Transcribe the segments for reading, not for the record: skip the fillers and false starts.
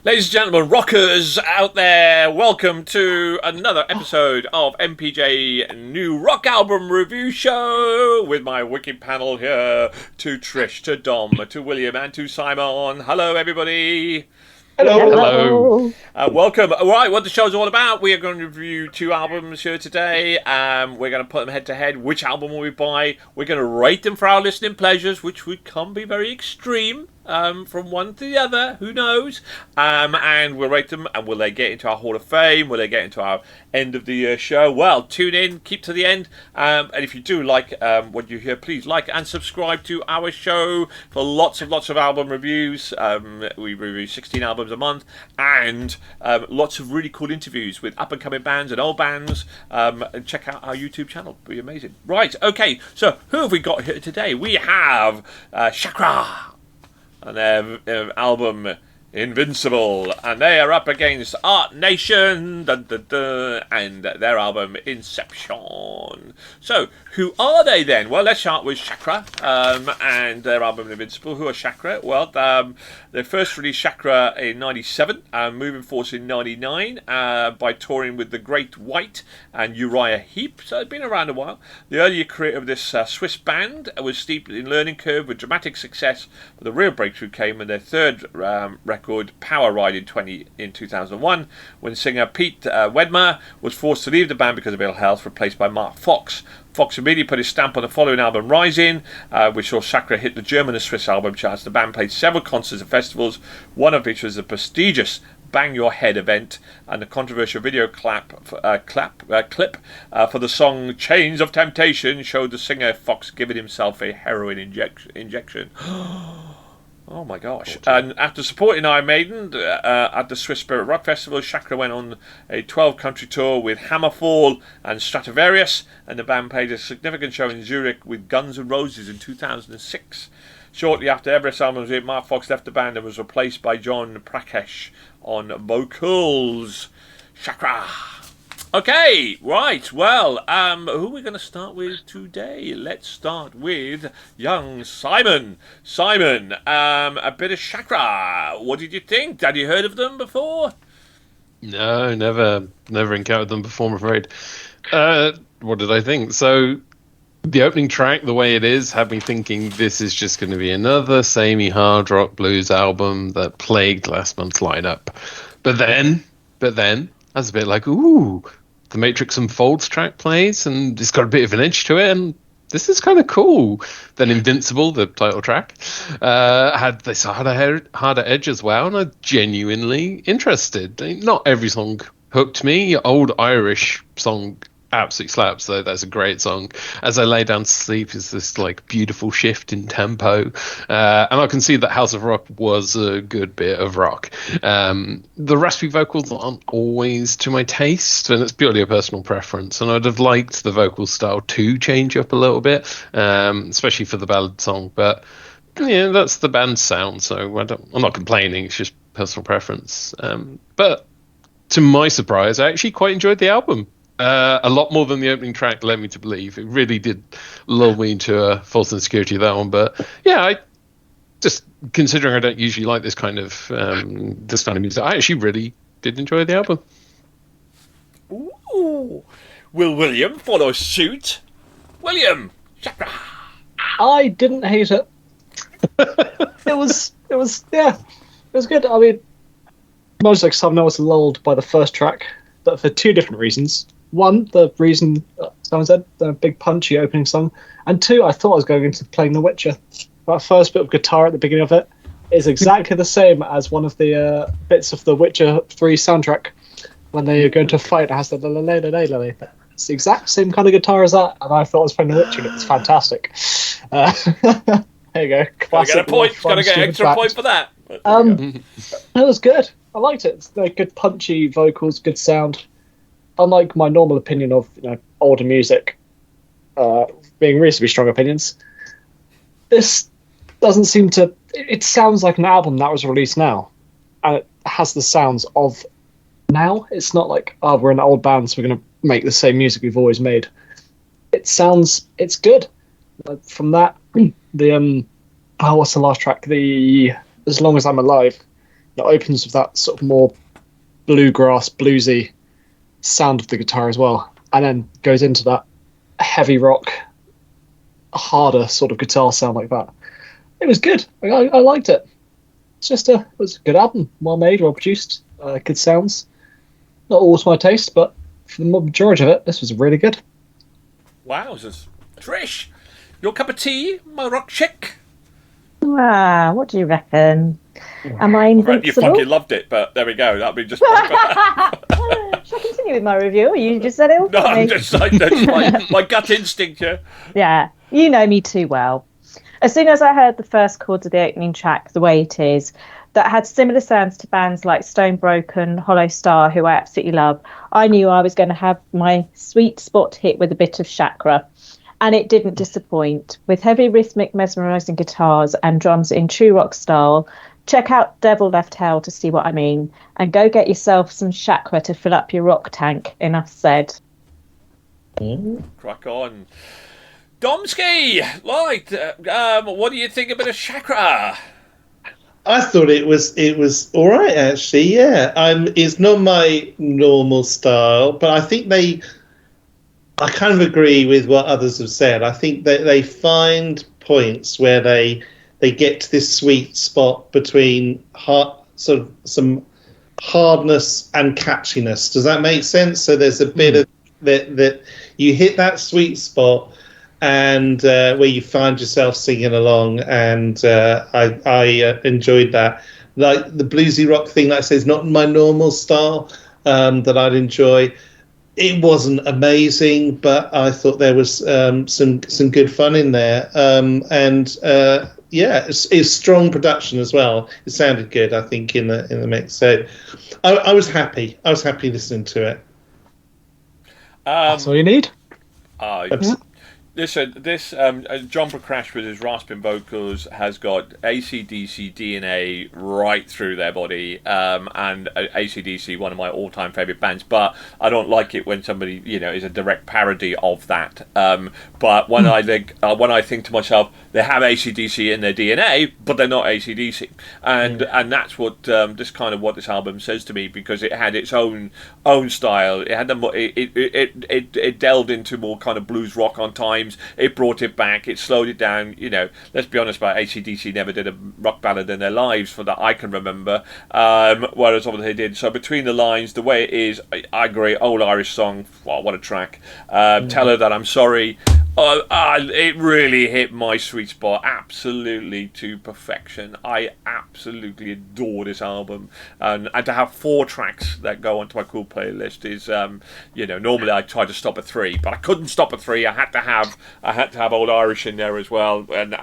Ladies and gentlemen, rockers out there, welcome to another episode of MPJ New Rock Album Review Show with my wicked panel here, to Trish, to Dom, to William and to Simon. Hello everybody. Hello. Welcome. All right, what the show's all about, we are going to review two albums here today. We're going to put them head to head. Which album will we buy? We're going to rate them for our listening pleasures, which can be very extreme. From one to the other, who knows? And we'll rate them, and will they get into our Hall of Fame? Will they get into our end of the year show? Well, tune in, keep to the end, and if you do like what you hear, please like and subscribe to our show for lots of album reviews. We review 16 albums a month, and lots of really cool interviews with up and coming bands and old bands. And check out our YouTube channel; it'll be amazing. Right, okay. So who have we got here today? We have Shakra and their album Invincible, and they are up against Art Nation and their album Inception. So who are they then? Well, let's start with Shakra and their album Invincible. Who are Shakra? Well, they first released Shakra in 97, moving forward in 99 by touring with The Great White and Uriah Heep, so they've been around a while. The earlier career of this Swiss band was steep in learning curve with dramatic success, but the real breakthrough came in their third record, Power Ride, in 2001, when singer Pete Wedmer was forced to leave the band because of ill health, replaced by Mark Fox. Fox immediately put his stamp on the following album, Rising, which saw Shakra hit the German and Swiss album charts. The band played several concerts and festivals, one of which was the prestigious Bang Your Head event, and the controversial video clip for the song Chains of Temptation showed the singer Fox giving himself a heroin injection. Oh my gosh. And after supporting Iron Maiden at the Swiss Spirit Rock Festival, Shakra went on a 12-country tour with Hammerfall and Stratovarius, and the band played a significant show in Zurich with Guns N' Roses in 2006. Shortly after Everest's album was hit, Mark Fox left the band and was replaced by John Prakesh on vocals. Shakra. Okay, right, well, who are we going to start with today? Let's start with young Simon. Simon, a bit of Shakra. What did you think? Had you heard of them before? No, never encountered them before, I'm afraid. What did I think? So, the opening track, the way it is, had me thinking this is just going to be another samey hard rock blues album that plagued last month's lineup. But then, I was a bit like, ooh, the Matrix Unfolds track plays, and it's got a bit of an edge to it, and this is kind of cool. Then Invincible, the title track, had this harder edge as well, and I'm genuinely interested. Not every song hooked me. Old Irish song absolutely slaps, though. That's a great song. As I Lay Down to Sleep is this like beautiful shift in tempo, and I can see that House of Rock was a good bit of rock. The raspy vocals aren't always to my taste, and it's purely a personal preference, and I'd have liked the vocal style to change up a little bit, especially for the ballad song, but yeah, that's the band's sound, so I'm not complaining. It's just personal preference. But to my surprise, I actually quite enjoyed the album. A lot more than the opening track led me to believe. It really did lull me into a false insecurity, that one. But yeah, I just, considering I don't usually like this kind of music, I actually really did enjoy the album. Ooh. Will William follow suit? William, Shakra. I didn't hate it. It was good. I mean, most like someone else lulled by the first track, but for two different reasons. One, the reason someone said, the big punchy opening song, and two, I thought I was going into playing The Witcher. That first bit of guitar at the beginning of it is exactly the same as one of the bits of the Witcher 3 soundtrack when they are going to fight. It has the la-la-la-la-la-la. It's the exact same kind of guitar as that, and I thought I was playing The Witcher, and it's fantastic. There you go. Classic. Got to get an extra point for that. It was good. I liked it. It's like good punchy vocals, good sound. Unlike my normal opinion of older music, being reasonably strong opinions, this doesn't seem to. It sounds like an album that was released now, and it has the sounds of now. It's not like, oh, we're an old band, so we're going to make the same music we've always made. It's good. From that, the what's the last track? The As Long As I'm Alive. It opens with that sort of more bluegrass, bluesy sound of the guitar as well, and then goes into that heavy rock, harder sort of guitar sound like that. It was good. I liked it. It was a good album, well made, well produced, good sounds. Not all to my taste, but for the majority of it, this was really good. Wowzers. Trish, your cup of tea, my rock chick? What do you reckon? Am I invincible? You fucking loved it, but there we go. That'd be just. Shall I continue with my review? Or you just said it all for No, I'm me? just like that's my gut instinct here. Yeah, you know me too well. As soon as I heard the first chords of the opening track, The Way It Is, that had similar sounds to bands like Stone Broken, Hollow Star, who I absolutely love, I knew I was going to have my sweet spot hit with a bit of Shakra. And it didn't disappoint. With heavy rhythmic mesmerising guitars and drums in true rock style, check out Devil Left Hell to see what I mean. And go get yourself some Shakra to fill up your rock tank. Enough said. Crack on. Domsky, right, what do you think about a Shakra? I thought it was all right, actually. Yeah, it's not my normal style, but I think I kind of agree with what others have said. I think that they find points where they get to this sweet spot between sort of some hardness and catchiness. Does that make sense? So there's a bit of that you hit that sweet spot, and where you find yourself singing along, and I enjoyed that. Like the bluesy rock thing, like I say, is not my normal style that I'd enjoy. It wasn't amazing, but I thought there was some good fun in there, it's strong production as well. It sounded good, I think, in the mix. So I was happy. I was happy listening to it. That's all you need. Listen, this John Prakash with his rasping vocals has got AC/DC DNA right through their body, and AC/DC, one of my all-time favourite bands. But I don't like it when somebody, is a direct parody of that. But when I think to myself, they have AC/DC in their DNA, but they're not AC/DC, and that's what this kind of what this album says to me, because it had its own style. It had it delved into more kind of blues rock on time. It brought it back. It slowed it down. Let's be honest about AC/DC. Never did a rock ballad in their lives, for that I can remember. Whereas obviously they did. So Between the Lines, The Way It Is, I agree. Old Irish song. Wow, what a track. Tell Her That I'm Sorry. It really hit my sweet spot, absolutely to perfection. I absolutely adore this album, and to have 4 tracks that go onto my cool playlist is, normally I try to stop at 3, but I couldn't stop at 3. I had to have Old Irish in there as well, and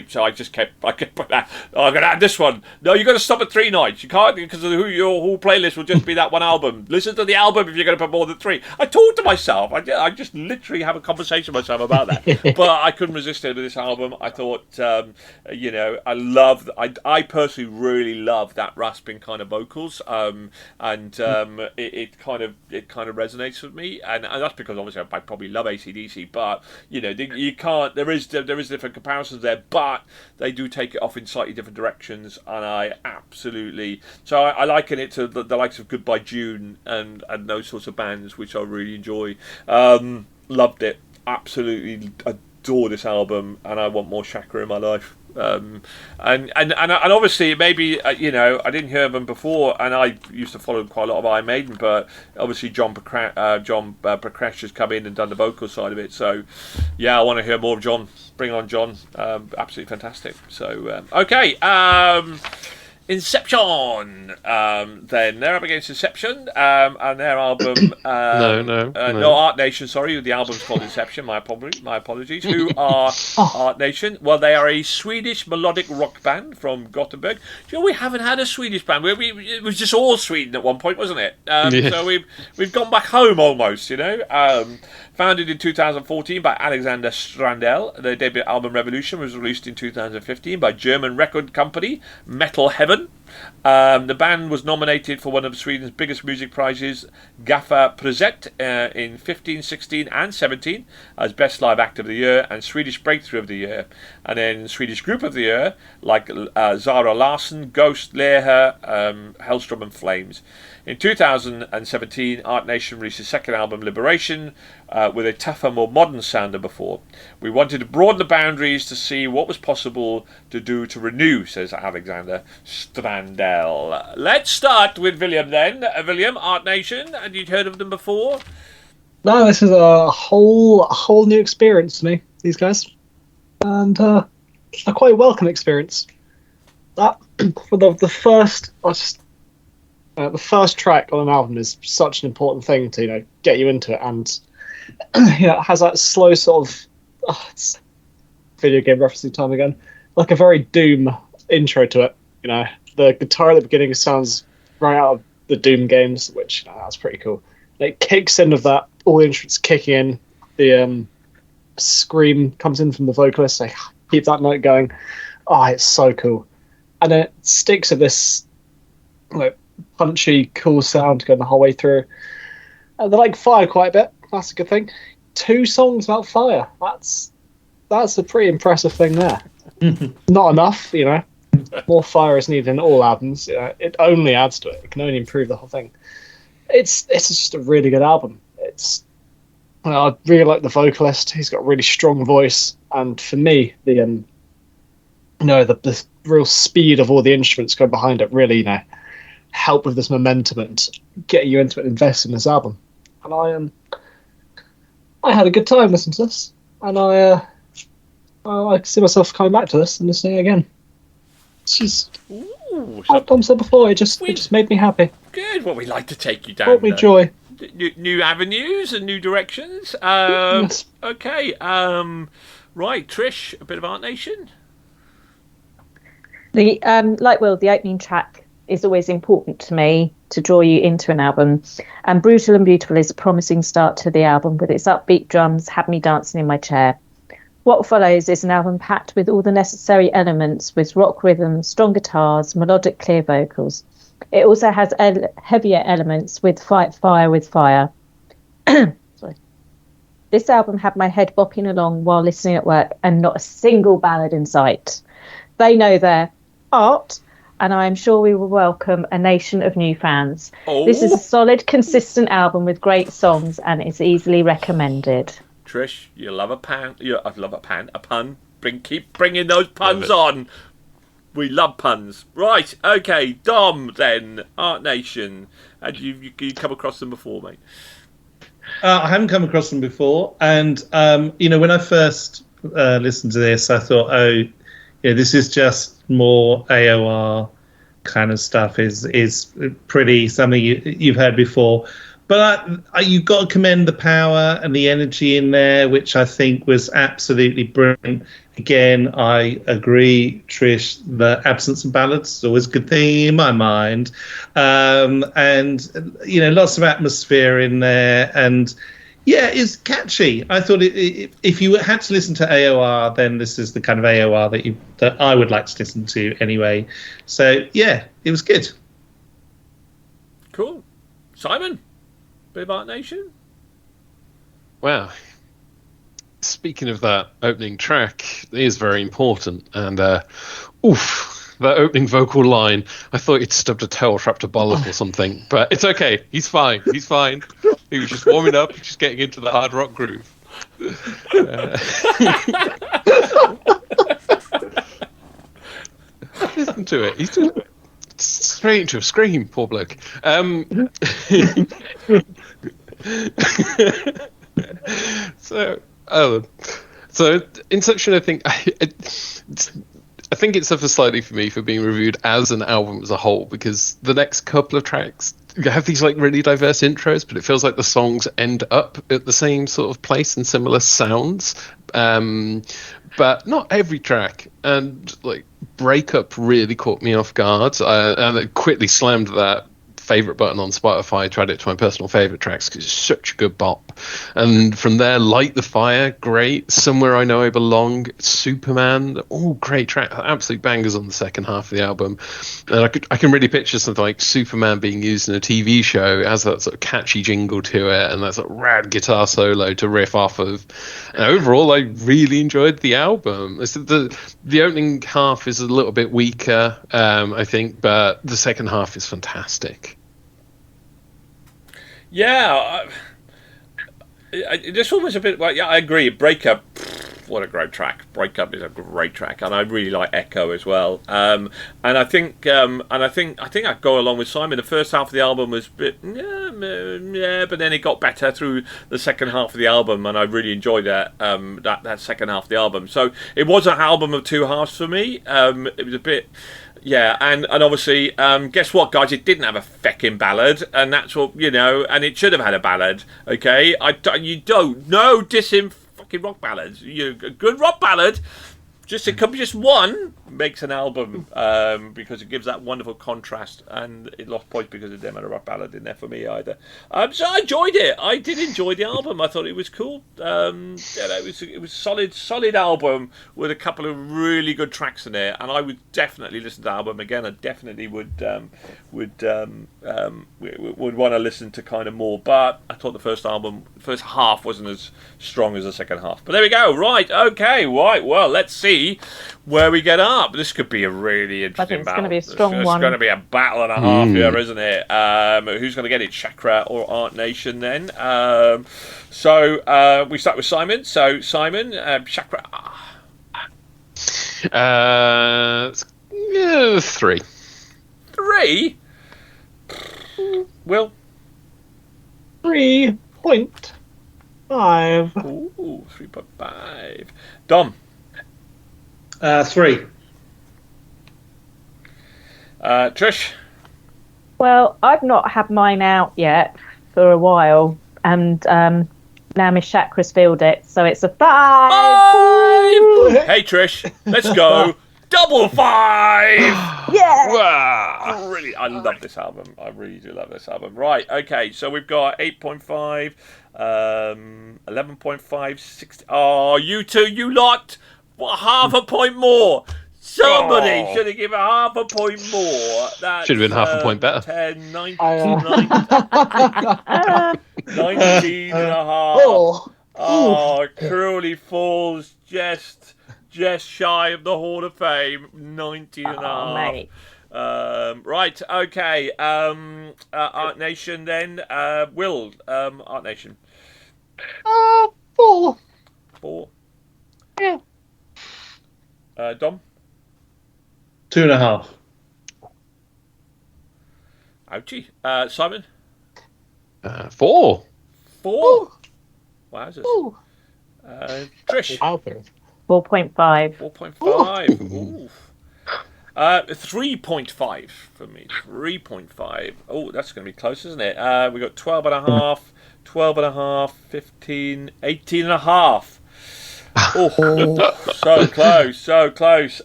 so I kept put that. Oh, I'm gonna add this one. No, you got to stop at 3 nights. You can't, because your whole playlist will just be that one album. Listen to the album if you're going to put more than 3. I talk to myself. I just literally have a conversation with myself about that. But I couldn't resist it with this album. I thought, I personally really love that rasping kind of vocals, it kind of resonates with me, and that's because obviously I probably love AC/DC, but you can't. There is different comparisons there, but they do take it off in slightly different directions, and I absolutely. So I liken it to the likes of Goodbye June and those sorts of bands, which I really enjoy. Loved it. Absolutely adore this album, and I want more Shakra in my life. And obviously maybe I didn't hear them before, and I used to follow quite a lot of Iron Maiden, but obviously John Prakash has come in and done the vocal side of it. So yeah, I want to hear more of John. Bring on John. Absolutely fantastic. So okay. Inception. Then they're up against Inception, and their album. No, Art Nation. Sorry, the album's called Inception. My apologies. Who are Art Nation? Well, they are a Swedish melodic rock band from Gothenburg. We haven't had a Swedish band. It was just all Sweden at one point, wasn't it? So we've gone back home almost. Founded in 2014 by Alexander Strandell, their debut album Revolution was released in 2015 by German record company Metal Heaven. The band was nominated for one of Sweden's biggest music prizes, Gaffa Priset, in 15, 16 and 17 as Best Live Act of the Year and Swedish Breakthrough of the Year. And then Swedish Group of the Year, like Zara Larsson, Ghost, Leher, Hellstrom and Flames. In 2017, Art Nation released his second album, Liberation, with a tougher, more modern sound than before. We wanted to broaden the boundaries to see what was possible to do to renew, says Alexander Strandell. Let's start with William then. William, Art Nation, had you heard of them before? No, this is a whole new experience to me, these guys. And a quite welcome experience. That for the first track on an album is such an important thing to get you into it, and it has that slow sort of it's video game referencing time again, like a very Doom intro to it. The guitar at the beginning sounds right out of the Doom games, which that's pretty cool. It kicks in with that, all the instruments kicking in, the scream comes in from the vocalist, they keep that note going. It's so cool. And then it sticks at this punchy, cool sound going the whole way through. They like fire quite a bit, that's a good thing. 2 songs about fire, that's a pretty impressive thing there. Not enough, more fire is needed in all albums. It only adds to it, it can only improve the whole thing. It's just a really good album. I really like the vocalist. He's got a really strong voice, and for me, the real speed of all the instruments going behind it really, help with this momentum and get you into it, and invest in this album. And I had a good time listening to this, and I see myself coming back to this and listening again. It's just, like Tom said before, it just made me happy. Good. Well, we like to take you down. Brought me joy. New avenues and new directions. Yes. Okay. Right, Trish, a bit of Art Nation. The the opening track is always important to me to draw you into an album. And Brutal and Beautiful is a promising start to the album with its upbeat drums, had me dancing in my chair. What follows is an album packed with all the necessary elements, with rock rhythms, strong guitars, melodic, clear vocals. It also has heavier elements with Fight Fire with Fire. Sorry. This album had my head bopping along while listening at work, and not a single ballad in sight. They know their art, and I am sure we will welcome a nation of new fans. Oh. This is a solid, consistent album with great songs, and it's easily recommended. Trish, you love a pan. I love a pun. Keep bringing those puns on. We love puns. Right, okay, Dom then, Art Nation. Had you come across them before, mate? I haven't come across them before, and when I first listened to this, I thought, this is just more AOR kind of stuff. Is pretty something you've heard before. But you've got to commend the power and the energy in there, which I think was absolutely brilliant. Again, I agree, Trish, the absence of ballads is always a good thing in my mind. And, lots of atmosphere in there. And, it's catchy. I thought if you had to listen to AOR, then this is the kind of AOR that I would like to listen to anyway. So, it was good. Cool. Simon? Bit of Art Nation? Wow. Speaking of that opening track, it is very important. And, that opening vocal line, I thought he'd stubbed a tail, trapped a bollock or something. But it's okay. He's fine. He was just warming up, just getting into the hard rock groove. Listen to it. He's just straight into a scream, poor bloke. So Inception, I think it suffers slightly for me for being reviewed as an album as a whole, because the next couple of tracks have these really diverse intros, but it feels like the songs end up at the same sort of place and similar sounds. But not every track, and Breakup really caught me off guard, and I quickly slammed that favorite button on Spotify to add it to my personal favorite tracks because it's such a good bop. And from there, Light the Fire, great. Somewhere I Know I Belong, Superman, all great tracks, absolute bangers on the second half of the album. And I can really picture something like Superman being used in a TV show as that sort of catchy jingle to it, and that sort of rad guitar solo to riff off of. And overall, I really enjoyed the album. The opening half is a little bit weaker, I think, but the second half is fantastic. Yeah, this one was a bit like, yeah, I agree. Breakup, what a great track. Breakup is a great track, and I really like Echo as well. And I think I go along with Simon. The first half of the album was a bit, yeah, but then it got better through the second half of the album, and I really enjoyed that second half of the album. So it was an album of two halves for me. It was a bit. Yeah, and obviously, guess what, guys? It didn't have a feckin' ballad, and that's what, and it should have had a ballad, okay? You don't, no dissing fucking rock ballads. A good rock ballad, it could be just one, makes an album, because it gives that wonderful contrast, and it lost points because it didn't have a rock ballad in there for me either. So I enjoyed it. I did enjoy the album. I thought it was cool. It was solid album with a couple of really good tracks in there, and I would definitely listen to the album again. I definitely would want to listen to kind of more, but I thought the first half wasn't as strong as the second half. But there we go. Right, okay, right. Well, let's see where we get up. This could be a really interesting battle. It's going to be a strong one. It's going to be a battle and a half here, isn't it? Who's going to get it, Shakra or Art Nation then? So we start with Simon. So Simon, Shakra. 3. 3? Will? 3.5. Ooh, 3.5. Dom? 3. Trish? Well, I've not had mine out yet for a while, and now Miss Shakra's filled it, so it's a 5. 5! Hey, Trish, let's go. Double 5! Yeah! Wow. Really, I love this album. I really do love this album. Right, okay, so we've got 8.5, 11.5, 60. Oh, you two, you lot, half a point more. Somebody should have given half a point more. That should have been half a point better. 10, 19, 19 and a half. Oh, Cruelly Falls just shy of the Hall of Fame. 19 and a half. Mate. Right, okay. Art Nation then. Will, Art Nation. 4. 4. Yeah. Dom? 2.5. Ouchie. Simon? 4. 4. Wowzers. Trish? 4.5. 4.5. Ooh. 3.5 for me. 3.5. Oh, that's going to be close, isn't it? We got 12 and a half, 12 and a half, 15, 18 and a half. Oh, so close.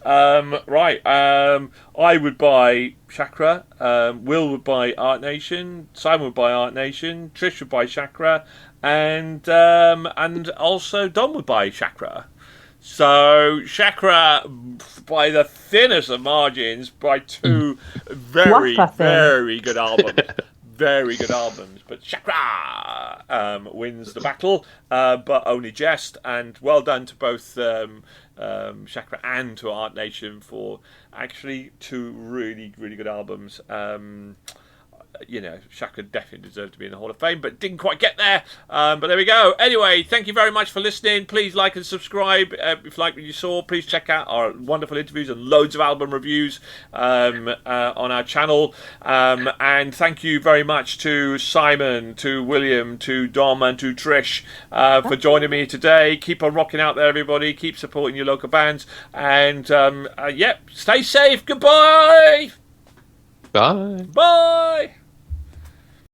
Right. I would buy Shakra. Will would buy Art Nation. Simon would buy Art Nation. Trish would buy Shakra, and also Dom would buy Shakra. So Shakra, by the thinnest of margins, by 2 very good albums. Very good albums, but Shakra wins the battle, but only just. And well done to both Shakra and to Art Nation for actually 2 really, really good albums. Shakra definitely deserved to be in the Hall of Fame, but didn't quite get there. But there we go. Anyway, thank you very much for listening. Please like and subscribe if you like what you saw. Please check out our wonderful interviews and loads of album reviews on our channel. And thank you very much to Simon, to William, to Dom, and to Trish for joining me today. Keep on rocking out there, everybody. Keep supporting your local bands. And, stay safe. Goodbye. Bye. Bye.